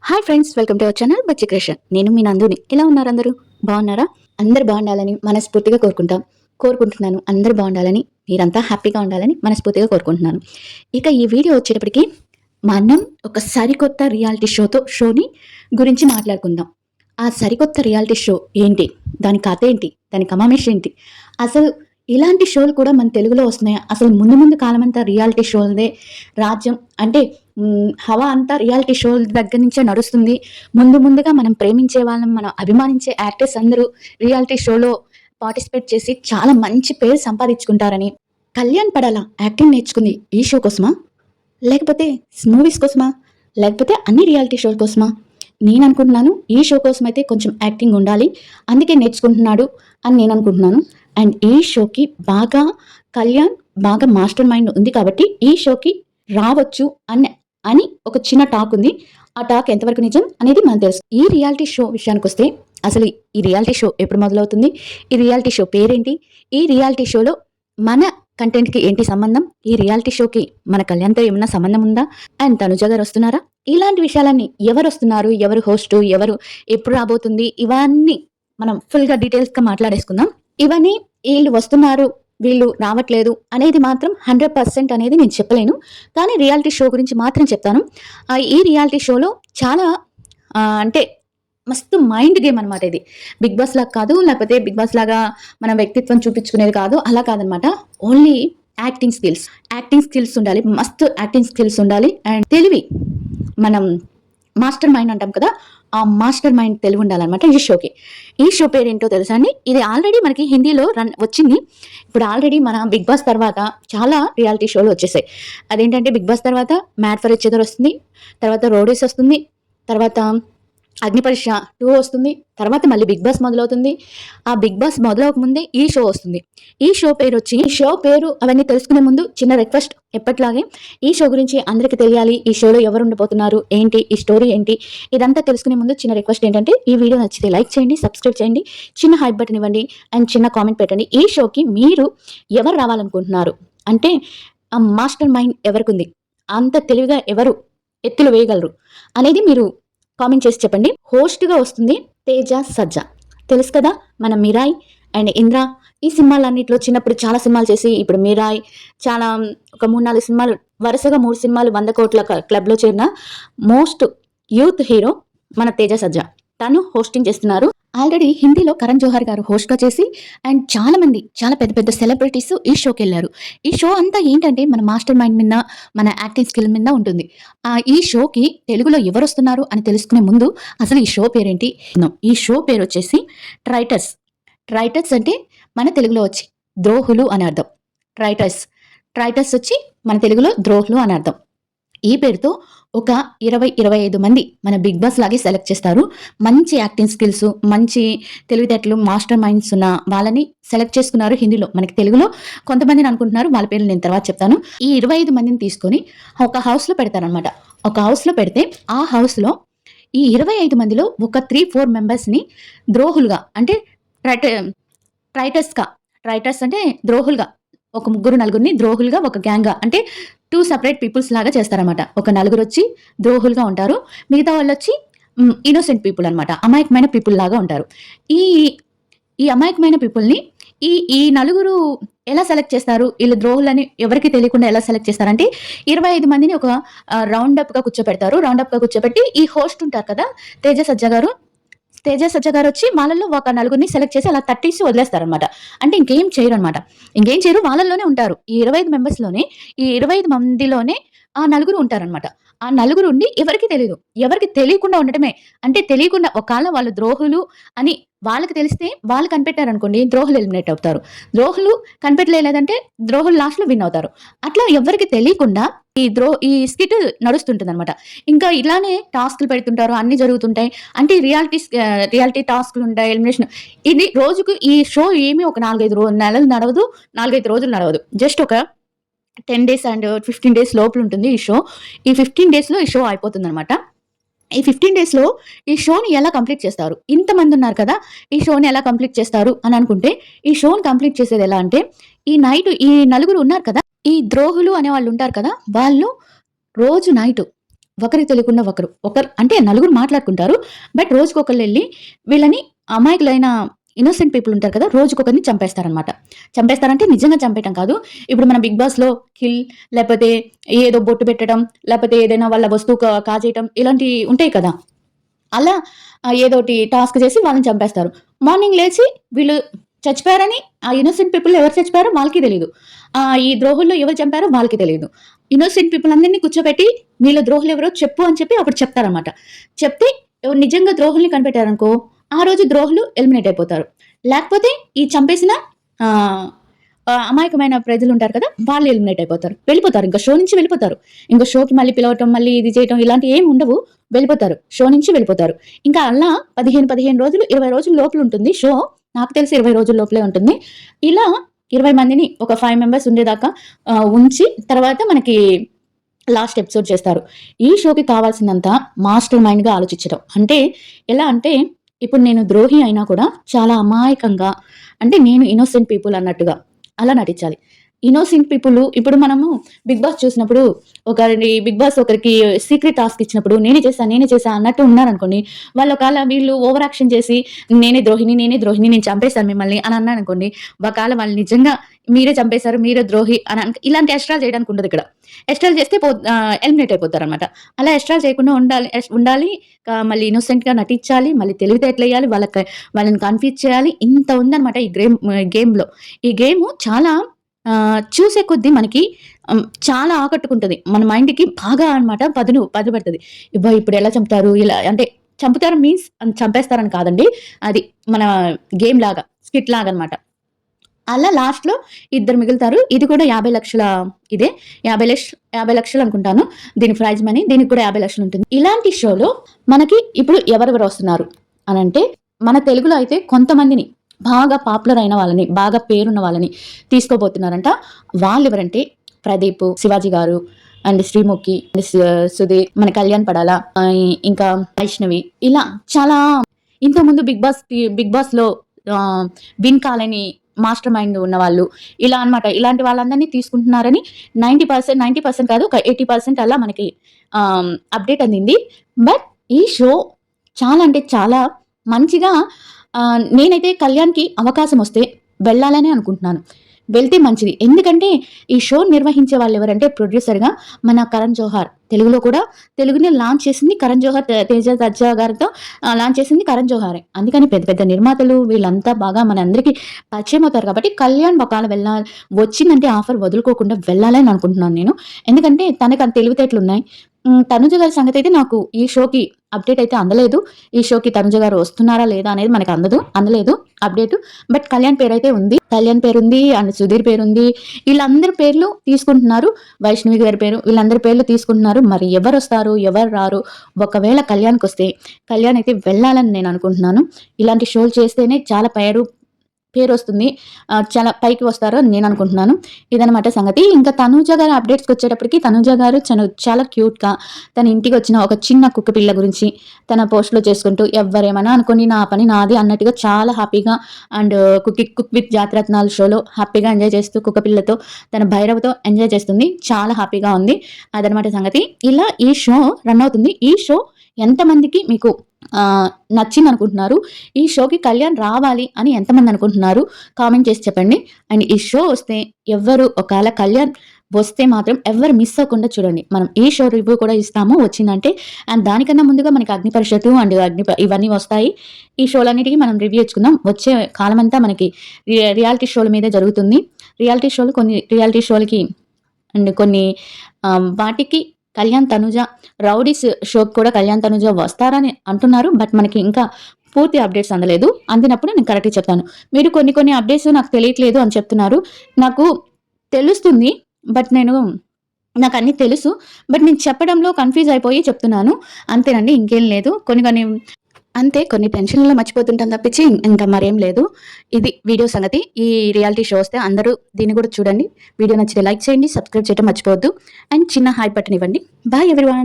Hi friends, welcome to our channel Bachchi creation. నేను మీ నందుని. ఎలా ఉన్నారు అందరూ? బాగున్నారా? అందరు బాగుండాలని మనస్ఫూర్తిగా కోరుకుంటున్నాను. అందరు బాగుండాలని, మీరంతా హ్యాపీగా ఉండాలని మనస్ఫూర్తిగా కోరుకుంటున్నాను. ఇక ఈ వీడియో వచ్చేటప్పటికి మనం ఒక సరికొత్త రియాలిటీ షోని గురించి మాట్లాడుకుందాం. ఆ సరికొత్త రియాలిటీ షో ఏంటి, దాని కథ ఏంటి, దాని కమామేష్ ఏంటి, అసలు ఇలాంటి షోలు కూడా మన తెలుగులో వస్తున్నాయా? అసలు ముందు కాలమంతా రియాలిటీ షోలదే రాజ్యం. అంటే హవా అంతా రియాలిటీ షోల దగ్గర నుంచే నడుస్తుంది. ముందుగా మనం ప్రేమించే వాళ్ళం, మనం అభిమానించే యాక్టర్స్ అందరూ రియాలిటీ షోలో పార్టిసిపేట్ చేసి చాలా మంచి పేరు సంపాదించుకుంటారని. కళ్యాణ్ పడాల యాక్టింగ్ నేర్చుకుంది ఈ షో కోసమా, లేకపోతే మూవీస్ కోసమా, లేకపోతే అన్ని రియాలిటీ షోల కోసమా? నేను అనుకుంటున్నాను ఈ షో కోసం అయితే కొంచెం యాక్టింగ్ ఉండాలి, అందుకే నేర్చుకుంటున్నాడు అని నేను అనుకుంటున్నాను. అండ్ ఈ షోకి కళ్యాణ్ బాగా మాస్టర్ మైండ్ ఉంది కాబట్టి ఈ షోకి రావచ్చు అని ఒక చిన్న టాక్ ఉంది. ఆ టాక్ ఎంతవరకు నిజం అనేది మనకు తెలుసు. ఈ రియాలిటీ షో విషయానికి వస్తే, అసలు ఈ రియాలిటీ షో ఎప్పుడు మొదలవుతుంది, ఈ రియాలిటీ షో పేరేంటి, ఈ రియాలిటీ షోలో మన కంటెంట్కి ఏంటి సంబంధం, ఈ రియాలిటీ షోకి మన కళ్యాణ్తో ఏమన్నా సంబంధం ఉందా, అండ్ తనుజ గారు వస్తున్నారా, ఇలాంటి విషయాలన్నీ ఎవరు వస్తున్నారు, ఎవరు హోస్టు, ఎవరు ఎప్పుడు రాబోతుంది, ఇవన్నీ మనం ఫుల్గా డీటెయిల్స్గా మాట్లాడేసుకుందాం. ఇవన్నీ వీళ్ళు వస్తున్నారు, వీళ్ళు రావట్లేదు అనేది మాత్రం 100% అనేది నేను చెప్పలేను. కానీ రియాలిటీ షో గురించి మాత్రం చెప్తాను. ఈ రియాలిటీ షోలో చాలా అంటే మస్తు మైండ్ గేమ్ అనమాట. ఇది బిగ్ బాస్ లాగా కాదు, లేకపోతే బిగ్ బాస్ లాగా మన వ్యక్తిత్వం చూపించుకునేది కాదు, అలా కాదనమాట. ఓన్లీ యాక్టింగ్ స్కిల్స్ ఉండాలి, మస్తు యాక్టింగ్ స్కిల్స్ ఉండాలి. అండ్ తెలివి, మనం మాస్టర్ మైండ్ అంటాం కదా, ఆ మాస్టర్ మైండ్ తెలివి ఉండాలన్నమాట ఈ షోకి. ఈ షో పేరు ఏంటో తెలుసా అండి? ఇది ఆల్రెడీ మనకి హిందీలో వచ్చింది. ఇప్పుడు ఆల్రెడీ మన బిగ్ బాస్ తర్వాత చాలా రియాలిటీ షోలు వచ్చేసాయి. అదేంటంటే బిగ్ బాస్ తర్వాత మ్యాడ్ ఫర్ ఈచ్ అదర్ వస్తుంది, తర్వాత రోడీస్ వస్తుంది, తర్వాత అగ్ని పరీక్ష 2 వస్తుంది, తర్వాత మళ్ళీ బిగ్ బాస్ మొదలవుతుంది. ఆ బిగ్ బాస్ మొదలవక ముందే ఈ షో వస్తుంది. ఈ షో పేరు అవన్నీ తెలుసుకునే ముందు చిన్న రిక్వెస్ట్, ఎప్పట్లాగే ఈ షో గురించి అందరికీ తెలియాలి. ఈ షోలో ఎవరు ఉండిపోతున్నారు, ఏంటి, ఈ స్టోరీ ఏంటి, ఇదంతా తెలుసుకునే ముందు చిన్న రిక్వెస్ట్ ఏంటంటే, ఈ వీడియో నచ్చితే లైక్ చేయండి, సబ్స్క్రైబ్ చేయండి, చిన్న హైప్ బటన్ ఇవ్వండి, అండ్ చిన్న కామెంట్ పెట్టండి. ఈ షోకి మీరు ఎవరు రావాలనుకుంటున్నారు, అంటే ఆ మాస్టర్ మైండ్ ఎవరికి ఉంది, అంత తెలివిగా ఎవరు ఎత్తులు వేయగలరు అనేది మీరు కామెంట్ చేసి చెప్పండి. హోస్ట్గా వస్తుంది తేజ సజ్జా, తెలుసు కదా, మన మిరాయ్ అండ్ ఇంద్ర. ఈ సినిమాలన్నింటిలో చిన్నప్పుడు చాలా సినిమాలు చేసి ఇప్పుడు మిరాయ్ చాలా ఒక 3-4 సినిమాలు, వరుసగా 3 సినిమాలు 100 కోట్ల క్లబ్లో చేరిన మోస్ట్ యూత్ హీరో మన తేజ సజ్జా. తను హోస్టింగ్ చేస్తున్నారు. ఆల్రెడీ హిందీలో కరణ్ జోహార్ గారు హోస్ట్గా చేసి, అండ్ చాలా మంది చాలా పెద్ద సెలబ్రిటీస్ ఈ షోకి వెళ్ళారు. ఈ షో అంతా ఏంటంటే మన మాస్టర్ మైండ్ మీద, మన యాక్టింగ్ స్కిల్ మీద ఉంటుంది. ఈ షోకి తెలుగులో ఎవరు వస్తున్నారు అని తెలుసుకునే ముందు అసలు ఈ షో పేరేంటి? ఈ షో పేరు వచ్చేసి ట్రైటర్స్ అంటే మన తెలుగులో వచ్చి ద్రోహులు అని అర్థం. ట్రైటర్స్ వచ్చి మన తెలుగులో ద్రోహులు అని అర్థం. ఈ పేరుతో ఒక 20-25 మంది మన బిగ్ బాస్ లాగే సెలెక్ట్ చేస్తారు. మంచి యాక్టింగ్ స్కిల్స్, మంచి తెలివితేటలు, మాస్టర్ మైండ్స్ ఉన్న వాళ్ళని సెలెక్ట్ చేసుకున్నారు. హిందీలో, మనకి తెలుగులో కొంతమందిని అనుకుంటున్నారు, వాళ్ళ పేర్లు నేను తర్వాత చెప్తాను. ఈ 25 మందిని తీసుకొని ఒక హౌస్లో పెడతారనమాట. ఒక హౌస్లో పెడితే ఆ హౌస్లో ఈ 25 మందిలో ఒక 3-4 మెంబర్స్ని ద్రోహులుగా, అంటే ట్రైటర్స్ అంటే ద్రోహులుగా, ఒక 3-4 ద్రోహులుగా, ఒక గ్యాంగ్గా, అంటే 2 సెపరేట్ పీపుల్స్ లాగా చేస్తారనమాట. ఒక 4 వచ్చి ద్రోహులుగా ఉంటారు, మిగతా వాళ్ళు వచ్చి ఇన్నోసెంట్ పీపుల్ అనమాట, అమాయకమైన పీపుల్ లాగా ఉంటారు. ఈ అమాయకమైన పీపుల్ని ఈ 4 ఎలా సెలెక్ట్ చేస్తారు, వీళ్ళు ద్రోహులని ఎవరికి తెలియకుండా ఎలా సెలెక్ట్ చేస్తారంటే, 25 మందిని ఒక రౌండప్గా కూర్చోపెట్టి ఈ హోస్ట్ ఉంటారు కదా తేజ సజ్జా గారు వచ్చి వాళ్ళల్లో ఒక 4 సెలెక్ట్ చేసి అలా తట్టేసి వదిలేస్తారనమాట. అంటే ఇంకేం చేయరు, వాళ్ళల్లోనే ఉంటారు. ఈ 25 మెంబర్స్లోనే, ఈ 25 మందిలోనే ఆ 4 ఉంటారనమాట. ఆ 4 ఉండి ఎవరికి తెలియకుండా ఉండటమే. అంటే తెలియకుండా, ఒకవేళ వాళ్ళు ద్రోహులు అని వాళ్ళకి తెలిస్తే, వాళ్ళు కనిపెట్టారనుకోండి, ద్రోహులు ఎలిమినేట్ అవుతారు. ద్రోహులు కనిపెట్టలేదంటే ద్రోహులు లాస్ట్లో విన్ అవుతారు. అట్లా ఎవరికి తెలియకుండా ఈ స్కిట్ నడుస్తుంటుంది అనమాట. ఇంకా ఇలానే టాస్క్లు పెడుతుంటారు, అన్ని జరుగుతుంటాయి. అంటే రియాలిటీ టాస్క్లు ఉంటాయి, ఎలిమినేషన్. ఇది రోజుకు ఈ షో ఏమి ఒక 4-5 నెలలు నడవదు, 4-5 రోజులు నడవదు. జస్ట్ ఒక 10 days అండ్ 15 days లోపల ఉంటుంది ఈ షో. ఈ 15 daysలో ఈ షో అయిపోతుంది అనమాట. ఈ 15 daysలో ఈ షోని ఎలా కంప్లీట్ చేస్తారు? ఇంతమంది ఉన్నారు కదా, ఈ షోని ఎలా కంప్లీట్ చేస్తారు అని అనుకుంటే, ఈ షోని కంప్లీట్ చేసేది ఎలా అంటే, ఈ 4 ఉన్నారు కదా, ఈ ద్రోహులు అనే వాళ్ళు ఉంటారు కదా, వాళ్ళు రోజు నైట్ ఒకరికి తెలియకుండా ఒకరు అంటే నలుగురు మాట్లాడుకుంటారు. బట్ రోజుకొకళ్ళు వెళ్ళి వీళ్ళని అమాయకులైన ఇన్నోసెంట్ పీపుల్ ఉంటారు కదా, రోజుకొకరిని చంపేస్తారనమాట. చంపేస్తారంటే నిజంగా చంపేయటం కాదు. ఇప్పుడు మన బిగ్ బాస్‌లో కిల్, లేకపోతే ఏదో బొట్టు పెట్టడం, లేకపోతే ఏదైనా వాళ్ళ వస్తువు కాజేయటం ఇలాంటివి ఉంటాయి కదా! అలా ఏదోటి టాస్క్ చేసి వాళ్ళని చంపేస్తారు. మార్నింగ్ లేచి వీళ్ళు చచ్చిపోయారని ఆ ఇన్నోసెంట్ పీపుల్ ఎవరు చచ్చిపోయారో వాళ్ళకి తెలీదు. ఈ ద్రోహుల్లో ఎవరు చంపారో వాళ్ళకి తెలీదు. ఇన్నోసెంట్ పీపుల్ అందరిని కూర్చోబెట్టి వీళ్ళ ద్రోహులెవరో చెప్పు అని చెప్పి అప్పుడు చెప్తారనమాట. చెప్తే నిజంగా ద్రోహుల్ని కనిపెట్టారనుకో, ఆ రోజు ద్రోహులు ఎలిమినేట్ అయిపోతారు. లేకపోతే ఈ చంపేసిన ఆహ్, అమాయకమైన ప్రజలుంటారు కదా, వాళ్ళు ఎలిమినేట్ అయిపోతారు. వెళ్ళిపోతారు. ఇంక షో నుంచి వెళ్ళిపోతారు. ఇంక షోకి మళ్ళీ పిలవటం, మళ్ళీ ఇది చేయటం ఇలాంటియేమి ఉండవు. వెళ్ళిపోతారు. షో నుంచి వెళ్ళిపోతారు. ఇంకా అలా 15 రోజులు, 20 రోజుల లోపలుంటుంది షో. నాకు తెలిసి 20 రోజుల లోపలే ఉంటుంది. ఇలా 20 మందిని ఒక 5 మెంబర్స్ ఉండేదాకా ఉంచి తర్వాత మనకి లాస్ట్ ఎపిసోడ్ చేస్తారు. ఈ షోకి కావాల్సిందంతా మాస్టర్ మైండ్‌గా ఆలోచించడం. అంటే ఎలా అంటే ఇప్పుడు నేను ద్రోహి అయినా కూడా చాలా అమాయకంగా, అంటే నేను ఇన్నోసెంట్ పీపుల్ అన్నట్టుగా అలా నటించాలి. ఇన్నోసెంట్ పీపుల్ ఇప్పుడు మనము బిగ్ బాస్ చూసినప్పుడు బిగ్ బాస్ ఒకరికి సీక్రెట్ టాస్క్ ఇచ్చినప్పుడు నేనే చేశా అన్నట్టు ఉన్నారనుకోండి. వాళ్ళు ఒకవేళ వీళ్ళు ఓవర్ యాక్షన్ చేసి నేనే ద్రోహిని, నేను చంపేశాను మిమ్మల్ని అని అన్నారనుకోండి. ఒకవేళ వాళ్ళు నిజంగా మీరే చంపేశారు, మీరే ద్రోహి అని ఇలాంటి ఎక్స్ట్రాలు చేయడానికి ఉండదు ఇక్కడ. ఎక్స్ట్రాలు చేస్తే ఎలిమినేట్ అయిపోతారనమాట. అలా ఎక్స్ట్రాలు చేయకుండా ఉండాలి. మళ్ళీ ఇన్నోసెంట్‌గా నటించాలి. మళ్ళీ తెలివితేటలెయ్యాలి. వాళ్ళని కన్ఫ్యూజ్ చేయాలి. ఇంత ఉందనమాట ఈ గేమ్‌లో. ఈ గేము చాలా చూసే కొద్దీ మనకి చాలా ఆకట్టుకుంటది. మన మైండ్‌కి బాగా అనమాట పదును పడతది. ఇప్పుడు ఎలా చంపుతారు? ఇలా అంటే చంపుతారు మీన్స్ చంపేస్తారని కాదండి. అది మన గేమ్ లాగా, స్కిట్ లాగనమాట. అలా లాస్ట్‌లో ఇద్దరు మిగులుతారు. ఇది కూడా 50,00,000 ఇదే. 50,00,000 అనుకుంటాను. దీని ప్రైజ్ మనీ. దీనికి కూడా 50,00,000 ఉంటుంది. ఇలాంటి షోలో మనకి ఇప్పుడు ఎవరెవరు వస్తున్నారు అనంటే, మన తెలుగులో అయితే కొంతమందిని బాగా పాపులర్ అయిన వాళ్ళని, బాగా పేరున్న వాళ్ళని తీసుకోబోతున్నారంట. వాళ్ళెవరంటే ప్రదీప్, శివాజీ గారు అండ్ శ్రీముఖి, సుధీర్, మన కళ్యాణ్ పడాల, ఇంకా వైష్ణవి, ఇలా చాలా ఇంతకుముందు బిగ్ బాస్‌లో విన్ కాలని మాస్టర్ మైండ్ ఉన్నవాళ్ళు, ఇలా అనమాట. ఇలాంటి వాళ్ళందరినీ తీసుకుంటున్నారని 90% కాదు, ఒక 80% అలా మనకి అప్డేట్ అందింది. బట్ ఈ షో చాలా అంటే చాలా మంచిగా నేనైతే కళ్యాణ్‌కి అవకాశం వస్తే వెళ్ళాలనే అనుకుంటున్నాను. వెళ్తే మంచిది. ఎందుకంటే ఈ షో నిర్వహించే వాళ్ళెవరంటే ప్రొడ్యూసర్‌గా మన కరణ్ జోహార్. తెలుగుని లాంచ్ చేసింది కరణ్ జోహార్, తేజ దర్జా గారితో లాంచ్ చేసింది కరణ్ జోహారే. అందుకని పెద్ద పెద్ద నిర్మాతలు వీళ్ళంతా బాగా మనందరికీ పరిచయం అవుతారు కాబట్టి కళ్యాణ్ ఒకవేళ వచ్చిందంటే ఆఫర్ వదులుకోకుండా వెళ్ళాలని అనుకుంటున్నాను నేను. ఎందుకంటే తనకు అంత తెలివితేటలున్నాయి. తనుజ గారి సంగతయితే నాకు ఈ షోకి అప్డేట్ అయితే అందలేదు. ఈ షోకి తనుజ గారు వస్తున్నారా లేదా అనేది మనకు అందలేదు అప్డేటు. బట్ కళ్యాణ్ పేరైతే ఉంది. కళ్యాణ్ పేరుంది అండ్ సుధీర్ పేరుంది. వీళ్ళందరి పేర్లు తీసుకుంటున్నారు. వైష్ణవి గారి పేరు, వీళ్ళందరి పేర్లు తీసుకుంటున్నారు. మరి ఎవరొస్తారు? ఎవరు రారు? ఒకవేళ కళ్యాణ్‌కొస్తే కళ్యాణ్ అయితే వెళ్ళాలని నేను అనుకుంటున్నాను. ఇలాంటి షోలు చేస్తేనే చాలా పేరొస్తుంది. చాలా పైకి వస్తారు అని నేను అనుకుంటున్నాను. ఇదనమాట సంగతి. ఇంకా తనూజ గారి అప్డేట్స్‌కొచ్చేటప్పటికి తనూజ గారు చాలా క్యూట్‌గా తన ఇంటికొచ్చిన ఒక చిన్న కుక్క పిల్ల గురించి తన పోస్ట్‌లో చేసుకుంటూ ఎవ్వరేమన్నా అనుకోని నా పని నాది అన్నట్టుగా చాలా హ్యాపీగా అండ్ కుక్ విత్ జాతిరత్నాలు షోలో హ్యాపీగా ఎంజాయ్ చేస్తూ కుక్క పిల్లతో తన భైరవ్‌తో ఎంజాయ్ చేస్తుంది. చాలా హ్యాపీగా ఉంది. అదనమాట సంగతి. ఇలా ఈ షో రన్ అవుతుంది. ఈ షో ఎంతమందికి మీకు నచ్చిందనుకుంటున్నారు? ఈ షోకి కళ్యాణ్ రావాలి అని ఎంతమంది అనుకుంటున్నారు? కామెంట్ చేసి చెప్పండి. అండ్ ఈ షో వస్తే ఒకవేళ కళ్యాణ్ వస్తే మాత్రం ఎవ్వరు మిస్ అవ్వకుండా చూడండి. మనం ఈ షో రివ్యూ కూడా ఇస్తాము వచ్చిందంటే. అండ్ దానికన్నా ముందుగా మనకి అగ్ని పరిషత్తు అండ్ ఇవన్నీ వస్తాయి. ఈ షోలన్నిటికి మనం రివ్యూ ఇచ్చుకుందాం. వచ్చే కాలమంతా మనకి రియాలిటీ షోల మీదే జరుగుతుంది. కొన్ని రియాలిటీ షోలకి అండ్ కొన్ని వాటికి కళ్యాణ్ తనుజ రౌడీస్ షోకి కూడా కళ్యాణ్ తనుజ వస్తారని అంటున్నారు. బట్ మనకి ఇంకా పూర్తి అప్డేట్స్ అందలేదు. అందినప్పుడు నేను కరెక్ట్‌గా చెప్తాను. మీరు కొన్ని అప్డేట్స్ నాకు తెలియట్లేదు అని చెప్తున్నారు. నాకు తెలుస్తుంది. బట్ నాకన్నీ తెలుసు. బట్ నేను చెప్పడంలో కన్‌ఫ్యూజ్ అయిపోయి చెప్తున్నాను. అంతేనండి, ఇంకేం లేదు. కొన్ని టెన్షన్‌లో మర్చిపోతుంటాం తప్పించి ఇంకా మరేం లేదు. ఇది వీడియో సంగతి. ఈ రియాలిటీ షో వస్తే అందరూ దీన్ని కూడా చూడండి. వీడియో నచ్చితే లైక్ చేయండి. సబ్స్క్రైబ్ చేయడం మర్చిపోవద్దు. అండ్ చిన్న హాయ్ బటన్ ఇవ్వండి. Bye everyone.